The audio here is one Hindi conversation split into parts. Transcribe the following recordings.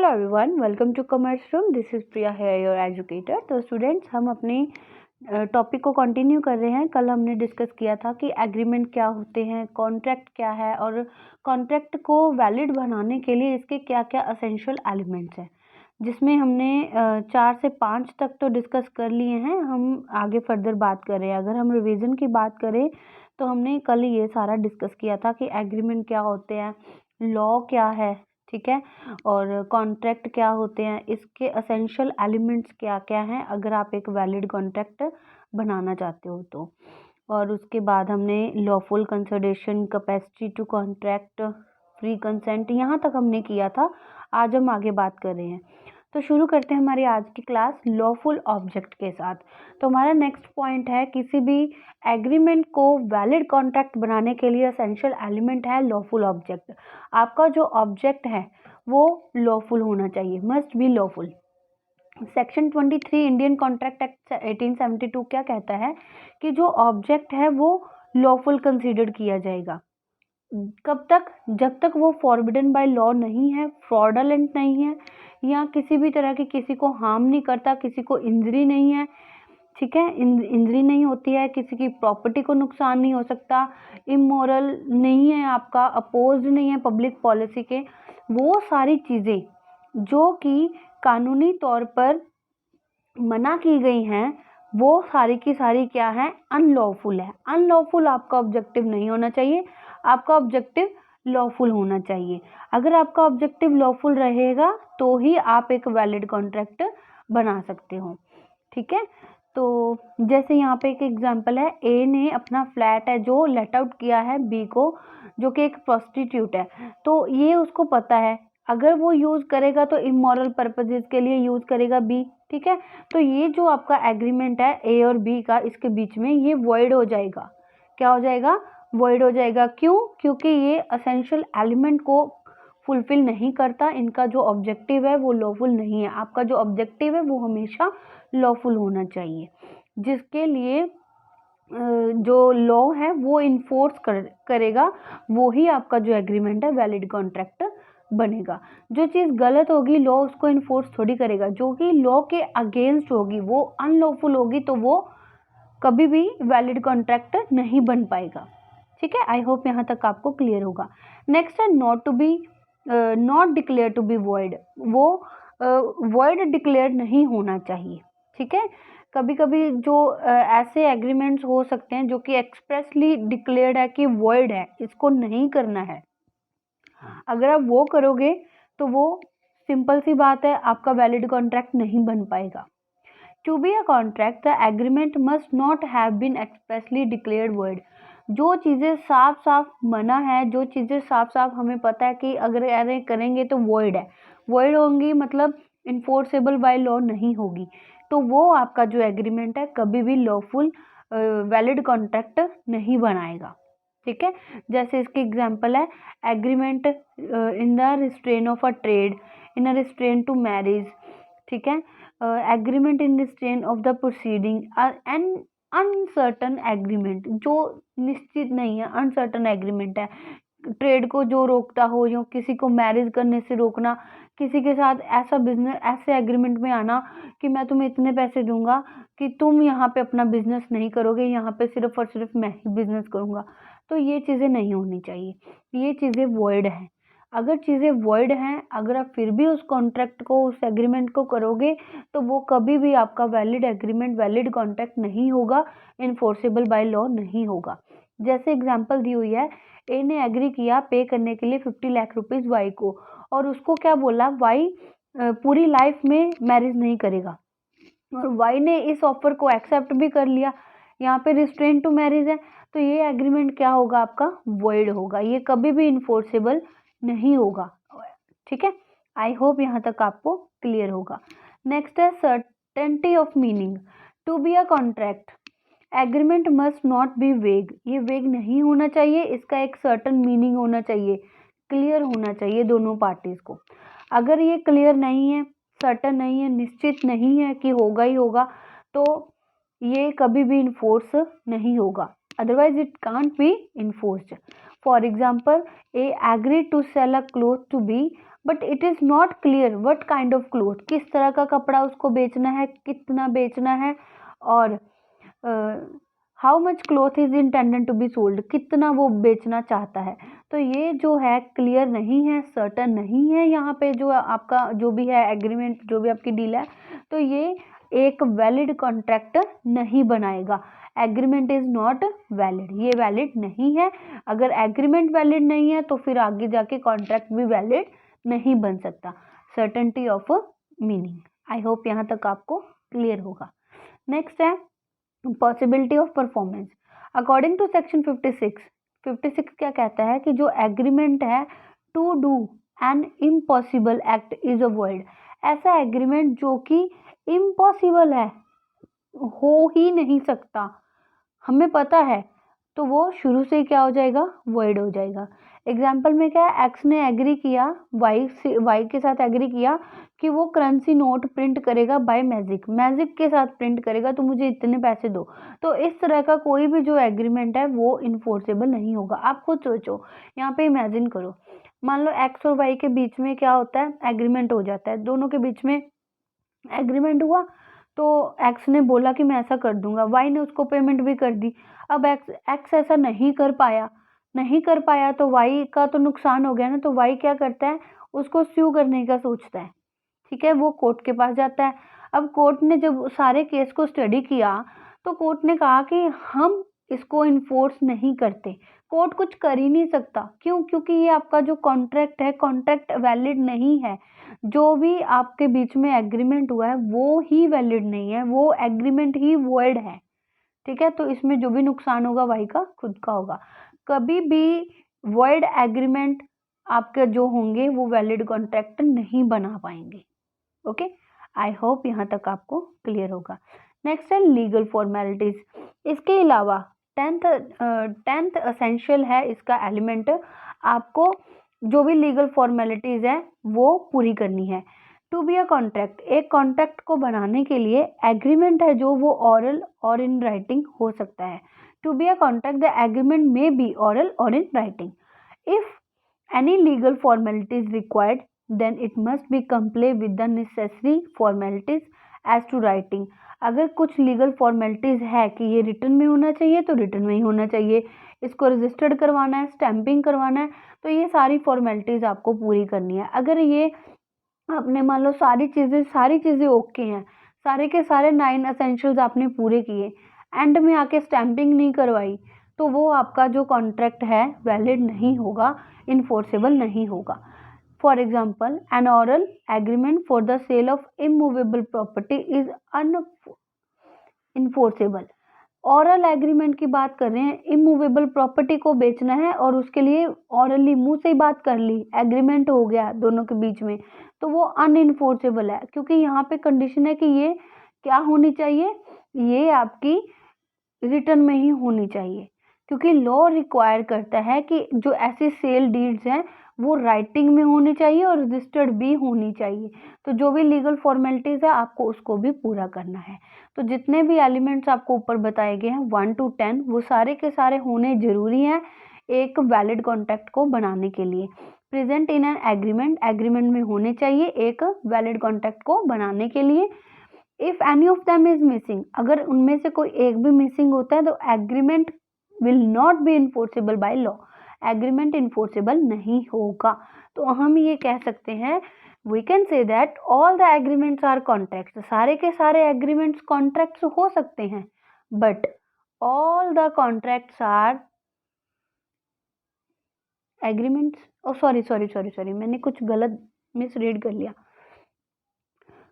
Everyone, welcome to commerce room. This is Priya है, योर एजुकेटर। तो स्टूडेंट्स, हम अपनी टॉपिक को कंटिन्यू कर रहे हैं। कल हमने डिस्कस किया था कि एग्रीमेंट क्या होते हैं, कॉन्ट्रैक्ट क्या है और कॉन्ट्रैक्ट को वैलिड बनाने के लिए इसके क्या क्या असेंशियल एलिमेंट्स हैं, जिसमें हमने 4 से 5 तक तो डिस्कस कर लिए हैं। हम आगे फर्दर बात कर रहे हैं। अगर हम रिवीजन की बात करें तो हमने कल ये सारा डिस्कस किया था कि एग्रीमेंट क्या होते हैं, लॉ क्या है, ठीक है, और कॉन्ट्रैक्ट क्या होते हैं, इसके असेंशियल एलिमेंट्स क्या क्या हैं अगर आप एक वैलिड कॉन्ट्रैक्ट बनाना चाहते हो तो। और उसके बाद हमने lawful consideration, capacity to contract, free consent, यहाँ तक हमने किया था। आज हम आगे बात कर रहे हैं। तो शुरू करते हैं हमारी आज की क्लास लॉफुल ऑब्जेक्ट के साथ। तो हमारा नेक्स्ट पॉइंट है, किसी भी एग्रीमेंट को वैलिड कॉन्ट्रैक्ट बनाने के लिए एसेंशियल एलिमेंट है लॉफुल ऑब्जेक्ट। आपका जो ऑब्जेक्ट है वो लॉफुल होना चाहिए, must be lawful. Section 23 Indian contract act 1872 क्या कहता है कि जो ऑब्जेक्ट है वो लॉफुल कंसीडर्ड किया जाएगा। कब तक? जब तक वो फॉरबिडन बाय लॉ नहीं है, फ्रॉडलेंट नहीं है, या किसी भी तरह की किसी को हार्म नहीं करता, किसी को इंजरी नहीं है, ठीक है, इंजरी नहीं होती है, किसी की प्रॉपर्टी को नुकसान नहीं हो सकता, इमोरल नहीं है, आपका अपोज्ड नहीं है पब्लिक पॉलिसी के, वो सारी चीज़ें जो कि कानूनी तौर पर मना की गई हैं, वो सारी की सारी क्या है, अनलॉफुल है। अनलॉफुल आपका ऑब्जेक्टिव नहीं होना चाहिए, आपका ऑब्जेक्टिव लॉफुल होना चाहिए। अगर आपका ऑब्जेक्टिव लॉफुल रहेगा तो ही आप एक वैलिड कॉन्ट्रैक्ट बना सकते हो, ठीक है। तो जैसे यहाँ पे एक एग्जांपल है, ए ने अपना फ्लैट है जो लेट आउट किया है बी को, जो कि एक प्रोस्टिट्यूट है। तो ये उसको पता है, अगर वो यूज़ करेगा तो इमोरल पर्पजेज के लिए यूज़ करेगा बी, ठीक है। तो ये जो आपका एग्रीमेंट है ए और बी का, इसके बीच में ये वॉइड हो जाएगा। क्या हो जाएगा? वॉइड हो जाएगा। क्यों? क्योंकि ये असेंशियल एलिमेंट को फुलफिल नहीं करता। इनका जो ऑब्जेक्टिव है वो लॉफुल नहीं है। आपका जो ऑब्जेक्टिव है वो हमेशा लॉफुल होना चाहिए, जिसके लिए जो लॉ है वो इन्फोर्स करेगा, वो ही आपका जो एग्रीमेंट है वैलिड कॉन्ट्रैक्ट बनेगा। जो चीज़ गलत होगी लॉ उसको इन्फोर्स थोड़ी करेगा। जो कि लॉ के अगेंस्ट होगी, वो अनलॉफुल होगी, तो वो कभी भी वैलिड कॉन्ट्रैक्ट नहीं बन पाएगा, ठीक है। आई होप यहाँ तक आपको क्लियर होगा। नेक्स्ट है not to be, not declare to be void. वो वॉइड डिक्लेयर नहीं होना चाहिए, ठीक है। कभी कभी जो ऐसे एग्रीमेंट्स हो सकते हैं जो कि एक्सप्रेसली डिक्लेयर्ड है कि वॉइड है, इसको नहीं करना है। अगर आप वो करोगे तो वो सिंपल सी बात है, आपका वैलिड कॉन्ट्रैक्ट नहीं बन पाएगा। To be a contract the agreement must not have been expressly declared void. जो चीज़ें साफ साफ मना है, जो चीज़ें साफ साफ हमें पता है कि अगर ऐसे करेंगे तो वॉइड है, वॉइड होंगी मतलब इन्फोर्सेबल बाय लॉ नहीं होगी, तो वो आपका जो एग्रीमेंट है कभी भी लॉफुल वैलिड कॉन्ट्रैक्ट नहीं बनाएगा, ठीक है। जैसे इसके एग्जांपल है, agreement in the restraint of a trade, in a restraint to marriage, ठीक है, agreement in restraint of the proceeding, and uncertain agreement, जो निश्चित नहीं है, अनसर्टन एग्रीमेंट है। ट्रेड को जो रोकता हो, या किसी को मैरिज करने से रोकना, किसी के साथ ऐसा बिजनेस, ऐसे एग्रीमेंट में आना कि मैं तुम्हें इतने पैसे दूंगा कि तुम यहाँ पे अपना बिजनेस नहीं करोगे, यहाँ पे सिर्फ और सिर्फ मैं ही बिजनेस करूँगा, तो ये चीज़ें नहीं होनी चाहिए। ये चीज़ें वॉइड हैं। अगर चीज़ें वॉइड हैं, अगर आप फिर भी उस कॉन्ट्रैक्ट को, उस एग्रीमेंट को करोगे, तो वो कभी भी आपका वैलिड एग्रीमेंट, वैलिड कॉन्ट्रैक्ट नहीं होगा, इन्फोर्सेबल बाय लॉ नहीं होगा। जैसे एग्जांपल दी हुई है, ए ने एग्री किया पे करने के लिए 50 लाख रुपीज़ वाई को, और उसको क्या बोला, वाई पूरी लाइफ में मैरिज नहीं करेगा, और वाई ने इस ऑफर को एक्सेप्ट भी कर लिया। यहाँ पे रिस्ट्रेन टू मैरिज है, तो ये एग्रीमेंट क्या होगा, आपका वॉइड होगा, ये कभी भी इन्फोर्सेबल नहीं होगा, ठीक है। आई होप यहाँ तक आपको क्लियर होगा। नेक्स्ट है certainty of meaning. To be a contract agreement must not be vague. ये वेग नहीं होना चाहिए, इसका एक सर्टन मीनिंग होना चाहिए, क्लियर होना चाहिए दोनों पार्टीज को। अगर ये क्लियर नहीं है, सर्टन नहीं है, निश्चित नहीं है कि होगा ही होगा, तो ये कभी भी इन्फोर्स नहीं होगा, otherwise it can't be enforced. For example, A agree to sell a cloth to be, but it is not clear what kind of cloth, किस तरह का कपड़ा उसको बेचना है, कितना बेचना है, और how much cloth is intended to be sold, कितना वो बेचना चाहता है। तो ये जो है क्लियर नहीं है, सर्टन नहीं है यहाँ पे जो आपका जो भी है एग्रीमेंट, जो भी आपकी डील है, तो ये एक वैलिड कॉन्ट्रैक्ट नहीं बनाएगा। एग्रीमेंट इज नॉट वैलिड, ये वैलिड नहीं है। अगर एग्रीमेंट वैलिड नहीं है तो फिर आगे जाके कॉन्ट्रैक्ट भी वैलिड नहीं बन सकता। Certainty of meaning. I hope यहाँ तक आपको क्लियर होगा। नेक्स्ट है possibility of performance. According to section 56 क्या कहता है कि जो एग्रीमेंट है to do an impossible act is avoid, ऐसा एग्रीमेंट जो कि इम्पॉसिबल है, हो ही नहीं सकता, हमें पता है, तो वो शुरू से ही क्या हो जाएगा, वॉइड हो जाएगा। एग्जाम्पल में क्या है, एक्स ने एग्री किया, वाई के साथ एग्री किया कि वो करेंसी नोट प्रिंट करेगा बाय मैजिक के साथ प्रिंट करेगा, तो मुझे इतने पैसे दो। तो इस तरह का कोई भी जो एग्रीमेंट है वो इन्फोर्सेबल नहीं होगा। आप खुद सोचो, यहाँ पे इमेजिन करो, मान लो एक्स और वाई के बीच में क्या होता है, एग्रीमेंट हो जाता है, दोनों के बीच में एग्रीमेंट हुआ, तो एक्स ने बोला कि मैं ऐसा कर दूंगा, वाई ने उसको पेमेंट भी कर दी। अब एक्स ऐसा नहीं कर पाया तो वाई का तो नुकसान हो गया ना, तो वाई क्या करता है, उसको स्यू करने का सोचता है। ठीक है, वो कोर्ट के पास जाता है। अब कोर्ट ने जब सारे केस को स्टडी किया तो कोर्ट ने कहा कि हम इसको इन्फोर्स नहीं करते। कोर्ट कुछ कर ही नहीं सकता, क्यों? क्योंकि ये आपका जो कॉन्ट्रैक्ट है, कॉन्ट्रैक्ट वैलिड नहीं है। जो भी आपके बीच में एग्रीमेंट हुआ है वो ही वैलिड नहीं है, वो एग्रीमेंट ही वॉइड है। ठीक है, तो इसमें जो भी नुकसान होगा वाई का खुद का होगा। कभी भी वॉइड एग्रीमेंट आपके जो होंगे वो वैलिड कॉन्ट्रैक्ट नहीं बना पाएंगे। ओके, आई होप यहाँ तक आपको क्लियर होगा। नेक्स्ट है लीगल फॉर्मेलिटीज। इसके अलावा टेंथ असेंशियल है इसका एलिमेंट, आपको जो भी लीगल फॉर्मेलिटीज है वो पूरी करनी है। टू बी अ कॉन्ट्रैक्ट, एक कॉन्ट्रैक्ट को बनाने के लिए एग्रीमेंट है जो वो ऑरल और इन राइटिंग हो सकता है। To be a contract the agreement may be oral और in writing. If any legal formalities required, then it must be comply with the necessary formalities as to writing। अगर कुछ लीगल फॉर्मेलिटीज है कि ये रिटर्न में होना चाहिए तो रिटर्न में ही होना चाहिए, इसको रजिस्टर्ड करवाना है, स्टैंपिंग करवाना है, तो ये सारी फॉर्मेलिटीज आपको पूरी करनी है। अगर ये आपने मान लो सारी चीज़ें ओके हैं, सारे के सारे 9 एसेंशियल्स आपने पूरे किए, एंड में आके स्टैंपिंग नहीं करवाई, तो वो आपका जो कॉन्ट्रैक्ट है वैलिड नहीं होगा, इन्फोर्सेबल नहीं होगा। For example, an oral agreement for the sale of immovable property is enforceable. Oral agreement की बात कर रहे हैं, इमूवेबल प्रॉपर्टी को बेचना है और उसके लिए ऑरली मुंह से ही बात कर ली, एग्रीमेंट हो गया दोनों के बीच में, तो वो अनइन्फोर्सेबल है, क्योंकि यहाँ पे कंडीशन है कि ये क्या होनी चाहिए, ये आपकी रिटर्न में ही होनी चाहिए, क्योंकि लॉ रिक्वायर करता है कि जो ऐसी सेल डीड्स हैं वो राइटिंग में होनी चाहिए और रजिस्टर्ड भी होनी चाहिए। तो जो भी लीगल फॉर्मेलिटीज़ है आपको उसको भी पूरा करना है। तो जितने भी एलिमेंट्स आपको ऊपर बताए गए हैं 1 to 10, वो सारे के सारे होने जरूरी हैं एक वैलिड कॉन्ट्रैक्ट को बनाने के लिए। प्रेजेंट इन एन एग्रीमेंट में होने चाहिए एक वैलिड कॉन्ट्रैक्ट को बनाने के लिए। If any of them is missing, अगर उनमें से कोई एक भी मिसिंग होता है तो agreement will not be enforceable by law, agreement enforceable नहीं होगा। तो हम ये कह सकते हैं, we can say that all the agreements are contracts, सारे के सारे एग्रीमेंट्स कॉन्ट्रैक्ट्स हो सकते हैं, but all the contracts are agreements, oh sorry मैंने कुछ गलत मिसरीड कर लिया।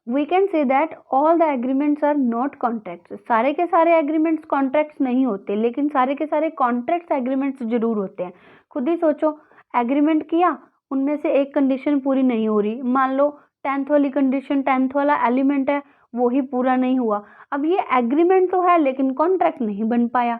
We can say that all the agreements are not contracts। सारे के सारे एग्रीमेंट्स कॉन्ट्रैक्ट्स नहीं होते, लेकिन सारे के सारे कॉन्ट्रैक्ट्स एग्रीमेंट्स जरूर होते हैं। खुद ही सोचो, एग्रीमेंट किया, उनमें से एक कंडीशन पूरी नहीं हो रही, मान लो 10th वाली कंडीशन, 10th वाला एलिमेंट है वो ही पूरा नहीं हुआ, अब ये एग्रीमेंट तो है लेकिन कॉन्ट्रैक्ट नहीं बन पाया।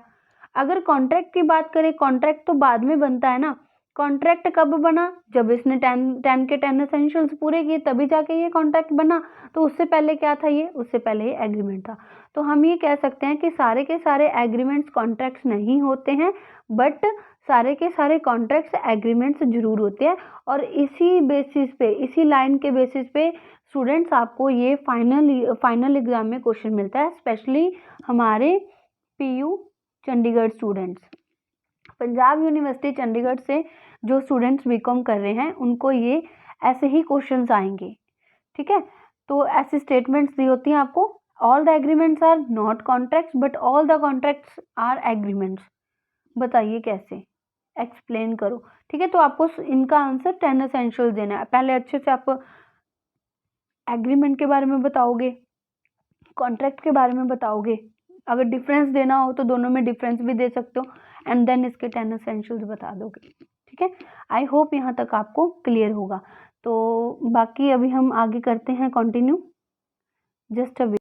अगर कॉन्ट्रैक्ट की बात करें, कॉन्ट्रैक्ट तो बाद में बनता है ना, कॉन्ट्रैक्ट कब बना? जब इसने 10 के 10 एसेंशियल्स पूरे किए तभी जाके ये कॉन्ट्रैक्ट बना। तो उससे पहले क्या था ये? उससे पहले ये एग्रीमेंट था। तो हम ये कह सकते हैं कि सारे के सारे एग्रीमेंट्स कॉन्ट्रैक्ट्स नहीं होते हैं, बट सारे के सारे कॉन्ट्रैक्ट्स एग्रीमेंट्स जरूर होते हैं। और इसी बेसिस पे, इसी लाइन के बेसिस पे स्टूडेंट्स आपको ये फाइनल एग्जाम में क्वेश्चन मिलता है, स्पेशली हमारे PU Chandigarh students, Punjab university Chandigarh से जो स्टूडेंट्स बीकॉम कर रहे हैं उनको ये ऐसे ही क्वेश्चंस आएंगे। ठीक है, तो ऐसी स्टेटमेंट्स दी होती हैं आपको, all the agreements are not contracts but all the contracts are agreements. बताइए कैसे, एक्सप्लेन करो। ठीक है, तो आपको इनका आंसर 10 एसेंशियल्स देना है। पहले अच्छे से आप एग्रीमेंट के बारे में बताओगे, कॉन्ट्रैक्ट के बारे में बताओगे, अगर डिफरेंस देना हो तो दोनों में डिफरेंस भी दे सकते हो, एंड देन इसके 10 एसेंशियल्स बता दोगे। ठीक है, आई होप यहाँ तक आपको क्लियर होगा। तो बाकी अभी हम आगे करते हैं कंटिन्यू, जस्ट अ वे।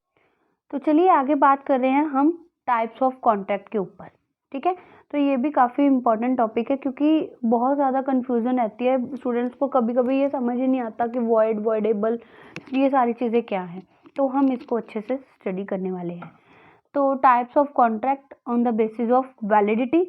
तो चलिए आगे बात कर रहे हैं हम टाइप्स ऑफ कॉन्ट्रैक्ट के ऊपर। ठीक है, तो ये भी काफ़ी इंपॉर्टेंट टॉपिक है, क्योंकि बहुत ज़्यादा कन्फ्यूज़न रहती है स्टूडेंट्स को, कभी कभी ये समझ ही नहीं आता कि वॉइड, वॉइडेबल, ये सारी चीज़ें क्या हैं। तो हम इसको अच्छे से स्टडी करने वाले हैं। तो types of contract on the basis of validity,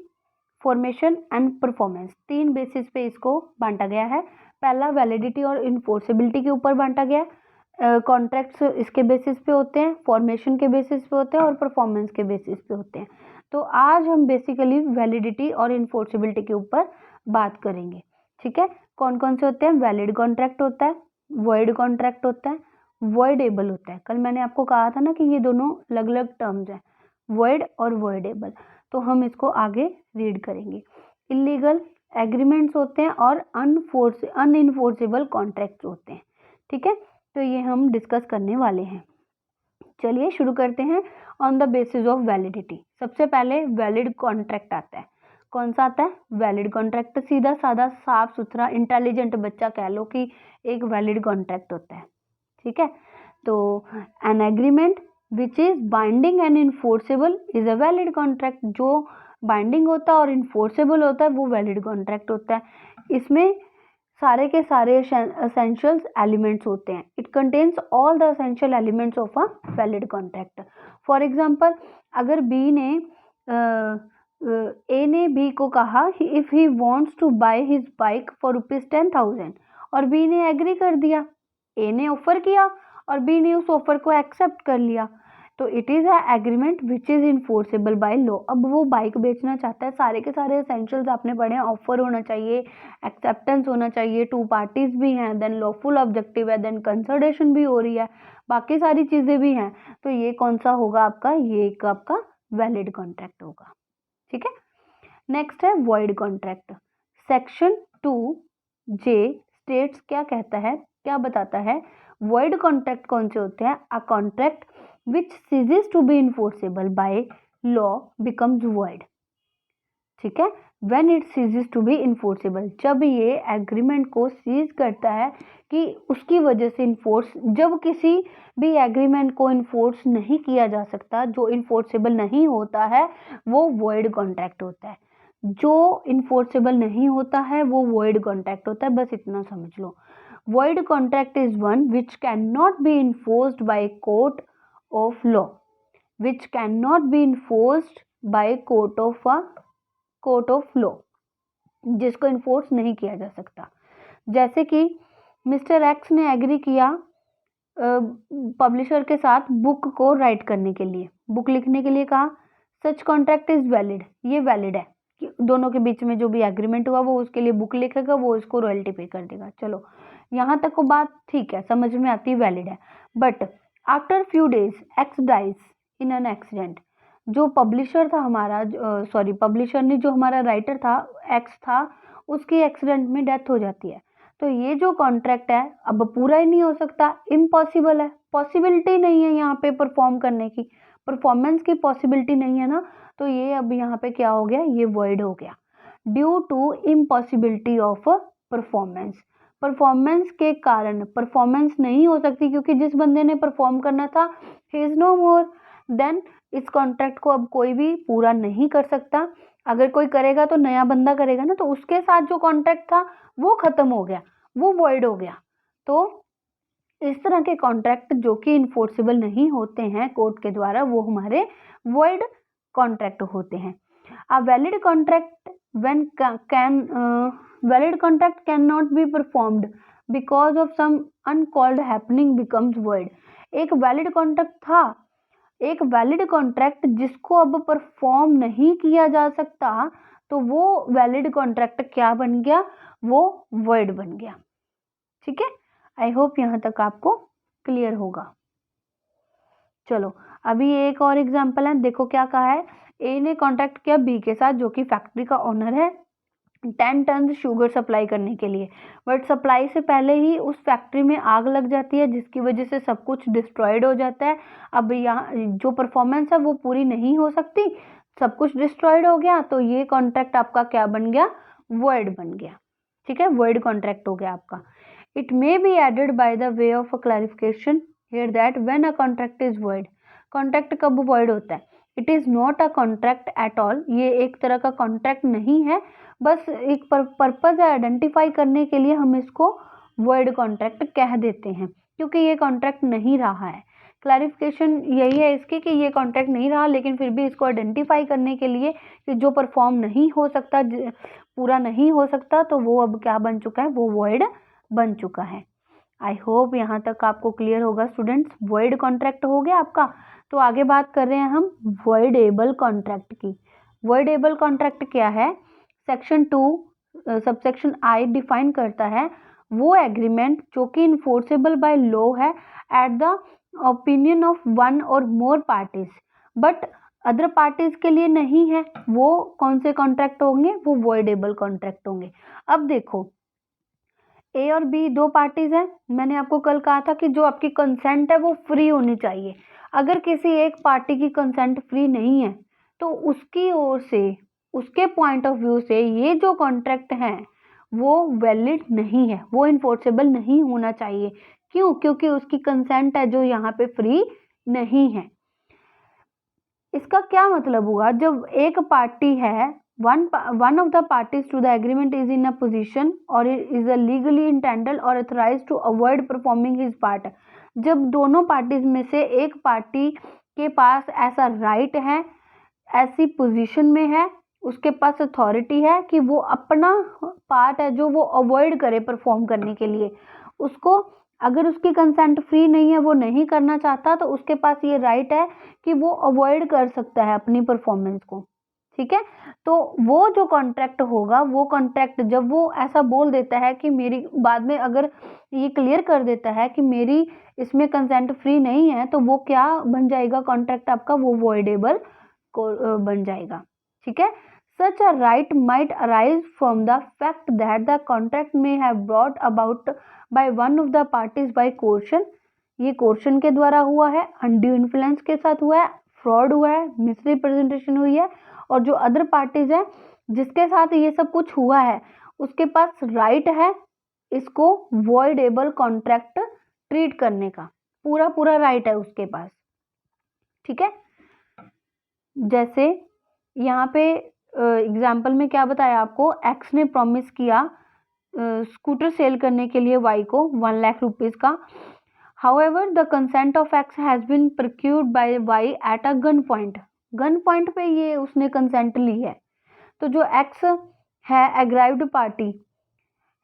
formation and performance, 3 basis पे इसको बांटा गया है। पहला वैलिडिटी और इन्फोर्सेबिलिटी के ऊपर बांटा गया है। कॉन्ट्रैक्ट्स इसके बेसिस पे होते हैं, फॉर्मेशन के बेसिस पे होते हैं और परफॉर्मेंस के बेसिस पे होते हैं। तो आज हम बेसिकली वैलिडिटी और इन्फोर्सेबिलिटी के ऊपर बात करेंगे। ठीक है, कौन कौन से होते हैं? वैलिड कॉन्ट्रैक्ट होता है, वॉइड कॉन्ट्रैक्ट होता है, वॉइडेबल होता है। कल मैंने आपको कहा था ना कि ये दोनों अलग अलग टर्म्स हैं, वॉइड और वॉइडेबल। तो हम इसको आगे रीड करेंगे। इलीगल एग्रीमेंट्स होते हैं और अनइन्फोर्सेबल कॉन्ट्रैक्ट्स होते हैं। ठीक है, तो ये हम डिस्कस करने वाले हैं। चलिए शुरू करते हैं। On the basis of validity, सबसे पहले वैलिड कॉन्ट्रैक्ट आता है। कौन सा आता है? Valid contract. सीधा साधा साफ सुथरा इंटेलिजेंट बच्चा कह लो कि एक वैलिड कॉन्ट्रैक्ट होता है। ठीक है, तो an agreement which is binding and enforceable is a valid contract. जो बाइंडिंग होता है और इन्फोर्सेबल होता है वो वैलिड कॉन्ट्रैक्ट होता है। इसमें सारे के सारे एसेंशियल्स एलिमेंट्स होते हैं। It contains all the essential elements of a valid contract. For example, अगर ए ने बी को कहा if he wants to buy his bike for ₹10,000 और बी ने एग्री कर दिया, ए ने ऑफर किया और बी ने उस ऑफर को एक्सेप्ट कर लिया, तो it is a agreement which is enforceable by law. अब वो बाइक बेचना चाहता है, सारे के सारे एसेंशियल्स आपने पढ़े हैं, ऑफर होना चाहिए, एक्सेप्टेंस होना चाहिए, 2 पार्टीज भी हैं, देन लॉफुल ऑब्जेक्टिव है, देन कंसल्टेशन भी हो रही है, बाकी सारी चीज़ें भी हैं। तो ये कौन सा होगा आपका? ये एक आपका वैलिड कॉन्ट्रैक्ट होगा। ठीक है, नेक्स्ट है void contract. Section 2J states क्या कहता है, क्या बताता है? वॉइड कॉन्ट्रैक्ट कौन से होते हैं? A contract which ceases to be enforceable by law becomes void. ठीक है, when it ceases to be enforceable, जब ये एग्रीमेंट को सीज करता है कि उसकी वजह से इन्फोर्स, जब किसी भी एग्रीमेंट को इन्फोर्स नहीं किया जा सकता, जो इन्फोर्सेबल नहीं होता है, वो वॉइड कॉन्ट्रैक्ट होता है। जो इन्फोर्सेबल नहीं होता है वो वॉइड कॉन्ट्रैक्ट होता है, बस इतना समझ लो। Void contract is one which can not be enforced by court of law, which can not be enforced by court of law, जिसको इन्फोर्स नहीं किया जा सकता। जैसे कि मिस्टर एक्स ने एग्री किया पब्लिशर के साथ बुक को राइट करने के लिए, बुक लिखने के लिए कहा, सच कॉन्ट्रैक्ट इज वैलिड, ये वैलिड है कि दोनों के बीच में जो भी एग्रीमेंट हुआ वो उसके लिए बुक लिखेगा, वो इसको रॉयल्टी पे कर देगा। चलो यहाँ तक को बात ठीक है, समझ में आती है, वैलिड है। But after few days X dies in an accident, जो पब्लिशर था हमारा, पब्लिशर ने जो हमारा राइटर था, एक्स था, उसकी एक्सीडेंट में डेथ हो जाती है। तो ये जो कॉन्ट्रैक्ट है अब पूरा ही नहीं हो सकता, इम्पॉसिबल है, पॉसिबिलिटी नहीं है यहाँ पे परफॉर्म करने की, परफॉर्मेंस की पॉसिबिलिटी नहीं है ना, तो ये अब यहाँ पे क्या हो गया? ये वॉइड हो गया due to impossibility of performance. Performance के कारण परफॉर्मेंस नहीं हो सकती, क्योंकि जिस बंदे ने परफॉर्म करना था he is no more, then इस कॉन्ट्रैक्ट को अब कोई भी पूरा नहीं कर सकता। अगर कोई करेगा तो नया बंदा करेगा ना, तो उसके साथ जो कॉन्ट्रैक्ट था वो खत्म हो गया, वो वॉइड हो गया। तो इस तरह के कॉन्ट्रैक्ट जो कि इन्फोर्सेबल नहीं होते हैं कोर्ट के द्वारा, वो हमारे वॉइड कॉन्ट्रैक्ट होते हैं। अ valid contract valid contract cannot be performed because of some uncalled happening becomes void। एक वैलिड कॉन्ट्रैक्ट था, एक वैलिड कॉन्ट्रैक्ट जिसको अब परफॉर्म नहीं किया जा सकता, तो वो वैलिड कॉन्ट्रैक्ट क्या बन गया, वो void बन गया। ठीक है, आई होप यहाँ तक आपको क्लियर होगा। चलो अभी एक और एग्जांपल है, देखो क्या कहा है। ए ने कॉन्ट्रैक्ट किया बी के साथ, जो कि फैक्ट्री का ओनर है, 10 टन शुगर सप्लाई करने के लिए, बट सप्लाई से पहले ही उस फैक्ट्री में आग लग जाती है, जिसकी वजह से सब कुछ डिस्ट्रॉयड हो जाता है। अब यहाँ जो परफॉर्मेंस है वो पूरी नहीं हो सकती, सब कुछ डिस्ट्रॉयड हो गया, तो ये कॉन्ट्रैक्ट आपका क्या बन गया, वॉइड बन गया। ठीक है, वॉइड कॉन्ट्रैक्ट हो गया आपका। It may be added by the way of a clarification here that when a contract is void. Contract कब वॉइड होता है, it is not a contract at all, ये एक तरह का कॉन्ट्रैक्ट नहीं है, बस एक पर्पज है आइडेंटिफाई करने के लिए हम इसको वॉइड कॉन्ट्रैक्ट कह देते हैं, क्योंकि ये कॉन्ट्रैक्ट नहीं रहा है। क्लैरिफिकेशन यही है इसकी कि ये कॉन्ट्रैक्ट नहीं रहा, लेकिन फिर भी इसको आइडेंटिफाई करने के लिए कि जो परफॉर्म नहीं हो सकता, पूरा नहीं हो सकता, तो वो अब क्या बन चुका है, वो वॉइड बन चुका है। आई होप यहाँ तक आपको क्लियर होगा स्टूडेंट्स। वॉइड कॉन्ट्रैक्ट हो गया आपका। तो आगे बात कर रहे हैं हम वॉइडेबल कॉन्ट्रैक्ट की। वॉइडेबल कॉन्ट्रैक्ट क्या है, सेक्शन 2 सबसेक्शन आई डिफाइन करता है वो एग्रीमेंट जो कि इन्फोर्सेबल बाय लॉ है eight the opinion of one और मोर पार्टीज, बट अदर पार्टीज के लिए नहीं है। वो कौन से कॉन्ट्रैक्ट होंगे, वो वॉइडेबल कॉन्ट्रैक्ट होंगे। अब देखो, ए और बी दो पार्टीज हैं। मैंने आपको कल कहा था कि जो आपकी कंसेंट है वो फ्री होनी चाहिए। अगर किसी एक पार्टी की कंसेंट फ्री नहीं है, तो उसकी ओर से, उसके पॉइंट ऑफ व्यू से ये जो कॉन्ट्रैक्ट है वो वैलिड नहीं है, वो इन्फोर्सेबल नहीं होना चाहिए। क्यों, क्योंकि उसकी कंसेंट है जो यहाँ पे फ्री नहीं है। इसका क्या मतलब हुआ, जब एक पार्टी है, one of the parties to the agreement is in a position or is a legally entitled or authorized to avoid performing his part। जब दोनों पार्टीज में से एक पार्टी के पास ऐसा राइट है, ऐसी पोजीशन में है, उसके पास अथॉरिटी है कि वो अपना पार्ट है जो वो अवॉइड करे परफॉर्म करने के लिए, उसको अगर उसकी कंसेंट फ्री नहीं है, वो नहीं करना चाहता, तो उसके पास ये राइट है कि वो अवॉइड कर सकता है अपनी परफॉर्मेंस को। ठीक है, तो वो जो कॉन्ट्रैक्ट होगा, वो कॉन्ट्रैक्ट जब वो ऐसा बोल देता है कि मेरी, बाद में अगर ये क्लियर कर देता है कि मेरी इसमें कंसेंट फ्री नहीं है, तो वो क्या बन जाएगा कॉन्ट्रैक्ट आपका, वो वॉइडेबल बन जाएगा। ठीक है, such a right might arise from the fact that the contract may have brought about by one of the parties by coercion। ये कोर्शन के द्वारा हुआ है, अनड्यू इन्फ्लुएंस के साथ हुआ है, फ्रॉड हुआ है, मिसरिप्रेजेंटेशन हुई है, और जो अदर पार्टीज है जिसके साथ ये सब कुछ हुआ है, उसके पास राइट है इसको वॉइडेबल कॉन्ट्रैक्ट ट्रीट करने का, पूरा पूरा राइट है उसके पास। ठीक है, जैसे यहाँ पे एग्जाम्पल में क्या बताया आपको, एक्स ने प्रॉमिस किया स्कूटर सेल करने के लिए वाई को 1 लाख रुपीज का। However the consent of X has been procured by Y at a gun point. Gun point पे ये उसने कंसेंट ली है, तो जो एक्स है aggrieved party,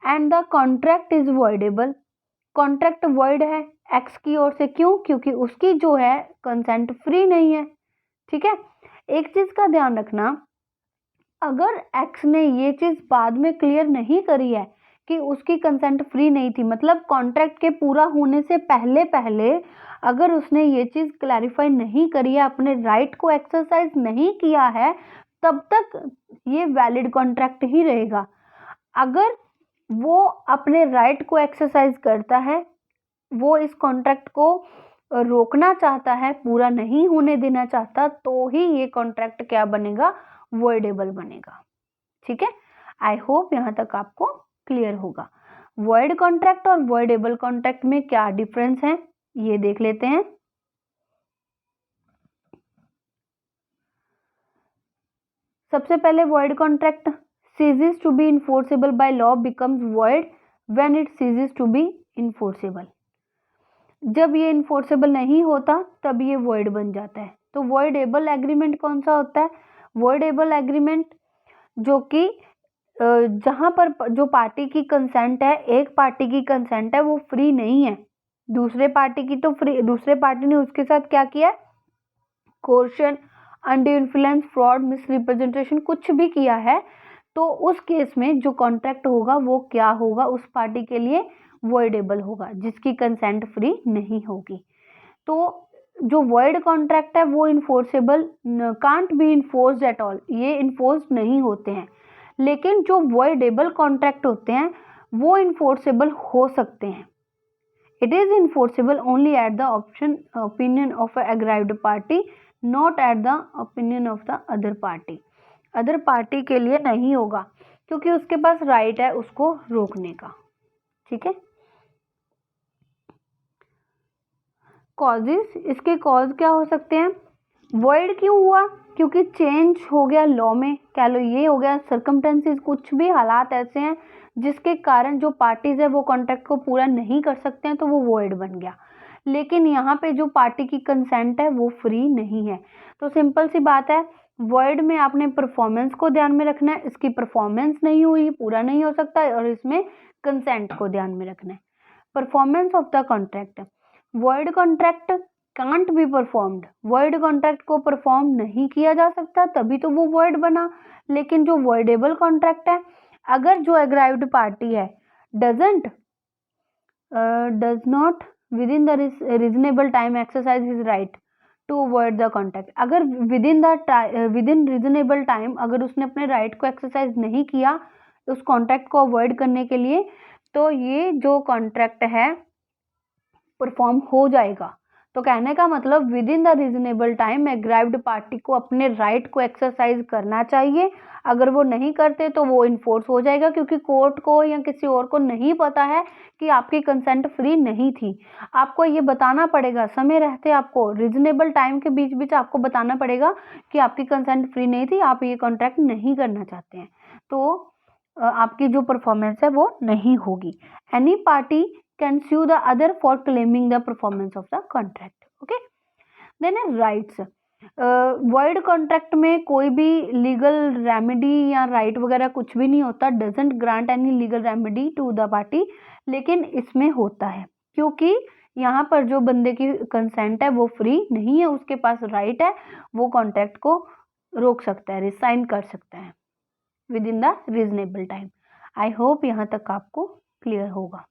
and the contract is voidable. Contract void है एक्स की ओर से, क्यों, क्योंकि उसकी जो है कंसेंट फ्री नहीं है। ठीक है, एक चीज का ध्यान रखना, अगर एक्स ने ये चीज बाद में क्लियर नहीं करी है कि उसकी कंसेंट फ्री नहीं थी, मतलब कॉन्ट्रैक्ट के पूरा होने से पहले पहले अगर उसने ये चीज क्लैरिफाई नहीं करी है, अपने राइट को एक्सरसाइज नहीं किया है, तब तक ये वैलिड कॉन्ट्रैक्ट ही रहेगा। अगर वो अपने राइट को एक्सरसाइज करता है, वो इस कॉन्ट्रैक्ट को रोकना चाहता है, पूरा नहीं होने देना चाहता, तो ही ये कॉन्ट्रैक्ट क्या बनेगा, वॉइडेबल बनेगा। ठीक है, आई होप यहाँ तक आपको क्लियर होगा। वॉइड कॉन्ट्रैक्ट और वॉइडेबल कॉन्ट्रैक्ट में क्या डिफरेंस है, ये देख लेते हैं। सबसे पहले void contract ceases to be enforceable by law becomes void when it ceases to be enforceable. जब ये इन्फोर्सेबल नहीं होता तब ये void बन जाता है। तो voidable एग्रीमेंट कौन सा होता है? voidable एग्रीमेंट जो कि जहाँ पर जो पार्टी की कंसेंट है, एक पार्टी की कंसेंट है, वो फ्री नहीं है, दूसरे पार्टी की तो फ्री, दूसरे पार्टी ने उसके साथ क्या किया है, coercion, under influence, fraud, misrepresentation कुछ भी किया है, तो उस केस में जो कॉन्ट्रैक्ट होगा वो क्या होगा, उस पार्टी के लिए वॉइडेबल होगा, जिसकी कंसेंट फ्री नहीं होगी। तो जो वॉइड कॉन्ट्रैक्ट है वो enforceable can't be enforced eight all, ये इन्फोर्स नहीं होते हैं। लेकिन जो वॉइडेबल कॉन्ट्रैक्ट होते हैं वो इन्फोर्सेबल हो सकते हैं। It is enforceable only at the opinion of a aggrieved party, not at the opinion of the other party. Other party के लिए नहीं होगा क्योंकि उसके पास राइट है उसको रोकने का। ठीक है। कॉजेस, इसके कॉज क्या हो सकते हैं? वॉइड क्यों हुआ? क्योंकि चेंज हो गया लॉ में, कह लो ये हो गया सर्कमस्टेंसेस, कुछ भी हालात ऐसे हैं जिसके कारण जो पार्टीज है वो कॉन्ट्रैक्ट को पूरा नहीं कर सकते हैं, तो वो वॉइड बन गया। लेकिन यहाँ पे जो पार्टी की कंसेंट है वो फ्री नहीं है। तो सिंपल सी बात है, वॉइड में आपने परफॉर्मेंस को ध्यान में रखना है, इसकी परफॉर्मेंस नहीं हुई, पूरा नहीं हो सकता है, और इसमें कंसेंट को ध्यान में रखना है। Performance of the contract, void contract can't be performed, void contract को परफॉर्म नहीं किया जा सकता, तभी तो वो वॉइड बना। लेकिन जो वॉइडेबल कॉन्ट्रैक्ट है, अगर जो एग्राइव्ड पार्टी है does not within the reasonable time exercise his right to avoid the contract, अगर विद इन रीजनेबल टाइम अगर उसने अपने राइट को एक्सरसाइज नहीं किया उस कॉन्ट्रैक्ट को अवॉइड करने के लिए, तो ये जो कॉन्ट्रैक्ट है परफॉर्म हो जाएगा। तो कहने का मतलब within the reasonable time aggrieved party को अपने राइट को एक्सरसाइज करना चाहिए। अगर वो नहीं करते तो वो इन्फोर्स हो जाएगा, क्योंकि कोर्ट को या किसी और को नहीं पता है कि आपकी कंसेंट फ्री नहीं थी। आपको ये बताना पड़ेगा समय रहते, आपको रीजनेबल टाइम के बीच बीच आपको बताना पड़ेगा कि आपकी कंसेंट फ्री नहीं थी, आप ये कॉन्ट्रैक्ट नहीं करना चाहते हैं, तो आपकी जो परफॉर्मेंस है वो नहीं होगी। Any party can sue the other for claiming the performance of the contract. Okay, then rights, void contract में कोई भी legal remedy या right वगैरह कुछ भी नहीं होता, doesn't grant any legal remedy to the party, लेकिन इसमें होता है क्योंकि यहाँ पर जो बंदे की कंसेंट है वो फ्री नहीं है, उसके पास राइट है, वो कॉन्ट्रैक्ट को रोक सकता है, रिसाइन कर सकता है with in the reasonable time. I hope यहाँ तक आपको क्लियर होगा।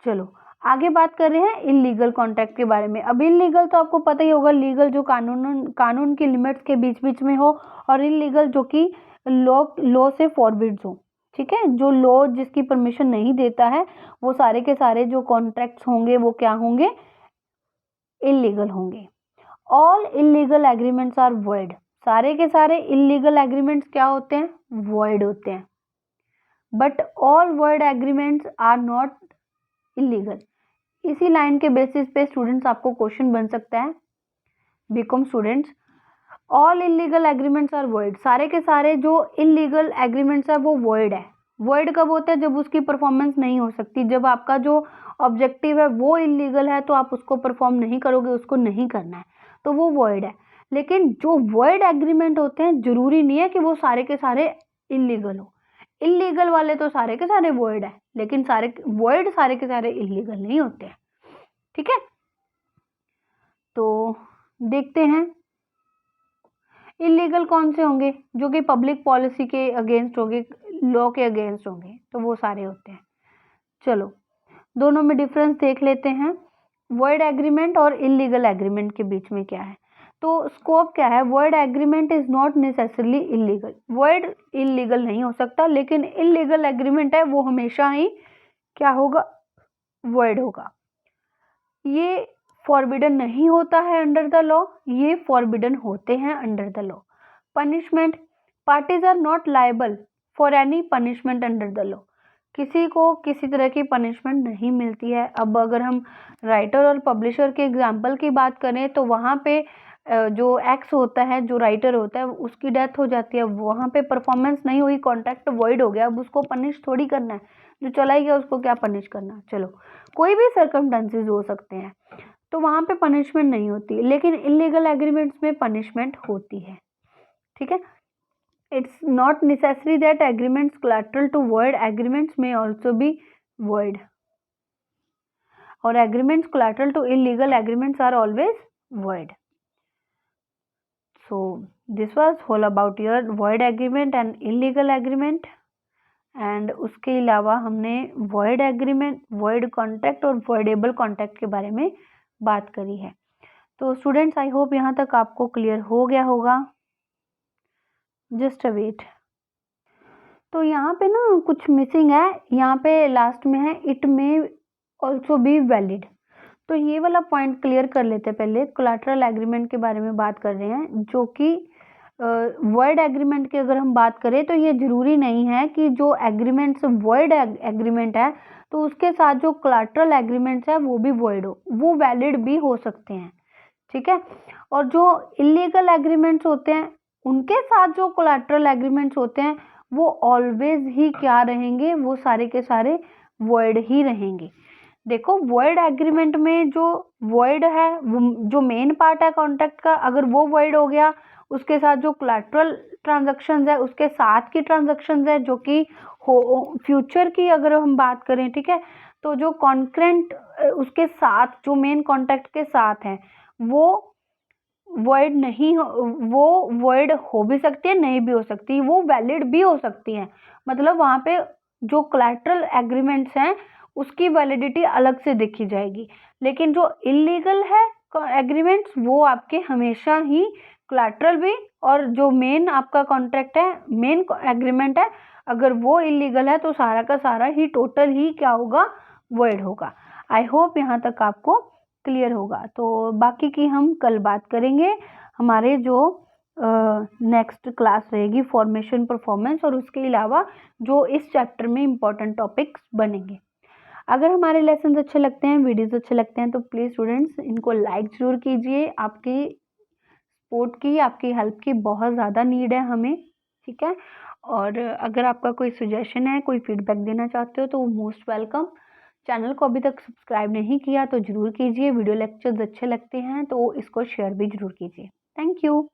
चलो आगे बात कर रहे हैं इनलीगल कॉन्ट्रैक्ट के बारे में। अब इनलीगल तो आपको पता ही होगा, लीगल जो कानून की लिमिट्स के बीच बीच में हो, और इनलीगल जो कि लॉ से फॉरबिड्स हो। ठीक है, जो लॉ जिसकी परमिशन नहीं देता है, वो सारे के सारे जो कॉन्ट्रैक्ट्स होंगे वो क्या होंगे? इनलीगल होंगे। All illegal agreements are void, सारे के सारे इनलीगल एग्रीमेंट्स क्या होते हैं? वॉइड होते हैं। But all void agreements are not illegal. इसी लाइन के बेसिस पे स्टूडेंट्स आपको क्वेश्चन बन सकता है, B Com students, all illegal agreements are void, सारे के सारे जो इलीगल एग्रीमेंट्स है वो वॉइड है। वॉइड कब होता है? जब उसकी परफॉर्मेंस नहीं हो सकती, जब आपका जो ऑब्जेक्टिव है वो इलीगल है तो आप उसको परफॉर्म नहीं करोगे, उसको नहीं करना है, तो वो वॉइड है। लेकिन जो वॉइड एग्रीमेंट होते हैं जरूरी नहीं है कि वो सारे के सारे इलीगल हो, इलीगल वाले तो सारे के सारे वॉइड है, लेकिन सारे वॉइड सारे के सारे इलीगल नहीं होते हैं। ठीक है, तो देखते हैं इलीगल कौन से होंगे? जो कि पब्लिक पॉलिसी के अगेंस्ट होंगे, लॉ के अगेंस्ट होंगे, तो वो सारे होते हैं। चलो दोनों में डिफरेंस देख लेते हैं, वॉइड एग्रीमेंट और इलीगल एग्रीमेंट के बीच में क्या है। तो स्कोप क्या है? Void agreement is not necessarily illegal, void illegal नहीं हो सकता, लेकिन इलीगल एग्रीमेंट है वो हमेशा ही क्या होगा? वॉइड होगा। ये फॉरबिडन नहीं होता है अंडर द लॉ, ये फॉरबिडन होते हैं under the law. Punishment, parties are not liable for any punishment under the law, किसी को किसी तरह की पनिशमेंट नहीं मिलती है। अब अगर हम राइटर और पब्लिशर के एग्जाम्पल की बात करें तो वहाँ पे जो एक्स होता है, जो राइटर होता है, उसकी डेथ हो जाती है, वहाँ पे परफॉर्मेंस नहीं हुई, कॉन्ट्रैक्ट वॉइड हो गया, अब उसको पनिश थोड़ी करना है, जो चला ही गया उसको क्या पनिश करना। चलो, कोई भी सर्कमस्टेंसेस हो सकते हैं, तो वहाँ पे पनिशमेंट नहीं होती, लेकिन इलीगल एग्रीमेंट्स में पनिशमेंट होती है। ठीक है, it's not necessary that agreements collateral to void agreements may also be void, और agreements collateral to illegal agreements are always void. So this was whole about your void agreement and illegal agreement, and उसके अलावा हमने void agreement, void contract और voidable contract के बारे में बात करी है। तो स्टूडेंट्स, आई होप यहाँ तक आपको क्लियर हो गया होगा। Just a wait. तो यहाँ पे ना कुछ मिसिंग है, यहाँ पे लास्ट में है इट में ऑल्सो बी वैलिड। तो ये वाला पॉइंट क्लियर कर लेते हैं पहले। कोलैटरल एग्रीमेंट के बारे में बात कर रहे हैं, जो कि वॉइड एग्रीमेंट की अगर हम बात करें तो ये जरूरी नहीं है कि जो एग्रीमेंट्स वॉइड एग्रीमेंट है तो उसके साथ जो कोलैटरल एग्रीमेंट्स है वो भी वॉइड हो, वो वैलिड भी हो सकते हैं। ठीक है, और जो इलीगल एग्रीमेंट्स होते हैं उनके साथ जो कोलैटरल एग्रीमेंट्स होते हैं वो ऑलवेज ही क्या रहेंगे, वो सारे के सारे वॉइड ही रहेंगे। देखो, वॉइड एग्रीमेंट में जो वॉइड है, जो मेन पार्ट है कॉन्ट्रैक्ट का, अगर वो वॉइड हो गया, उसके साथ जो कोलैटरल ट्रांजैक्शंस है, उसके साथ की ट्रांजैक्शंस है जो कि फ्यूचर की अगर हम बात करें, ठीक है, तो जो कॉन्करेंट उसके साथ जो मेन कॉन्ट्रैक्ट के साथ है वो वॉइड नहीं हो, वो वॉइड हो भी सकती है, नहीं भी हो सकती, वो वैलिड भी हो सकती है। मतलब वहाँ पे जो कोलैटरल एग्रीमेंट्स हैं उसकी वैलिडिटी अलग से देखी जाएगी, लेकिन जो इलीगल है एग्रीमेंट्स वो आपके हमेशा ही कोलैटरल भी, और जो मेन आपका कॉन्ट्रैक्ट है, मेन एग्रीमेंट है, अगर वो इलीगल है तो सारा का सारा ही टोटल ही क्या होगा, वॉइड होगा। आई होप यहाँ तक आपको क्लियर होगा। तो बाकी की हम कल बात करेंगे, हमारे जो नेक्स्ट क्लास रहेगी फॉर्मेशन परफॉर्मेंस, और उसके अलावा जो इस चैप्टर में इम्पोर्टेंट टॉपिक्स बनेंगे। अगर हमारे लेसन अच्छे लगते हैं, वीडियोस अच्छे लगते हैं, तो प्लीज़ स्टूडेंट्स इनको लाइक ज़रूर कीजिए। आपकी सपोर्ट की, आपकी हेल्प की बहुत ज़्यादा नीड है हमें। ठीक है, और अगर आपका कोई सजेशन है, कोई फीडबैक देना चाहते हो तो मोस्ट वेलकम। चैनल को अभी तक सब्सक्राइब नहीं किया तो ज़रूर कीजिए। वीडियो लेक्चर्स अच्छे लगते हैं तो इसको शेयर भी ज़रूर कीजिए। Thank you.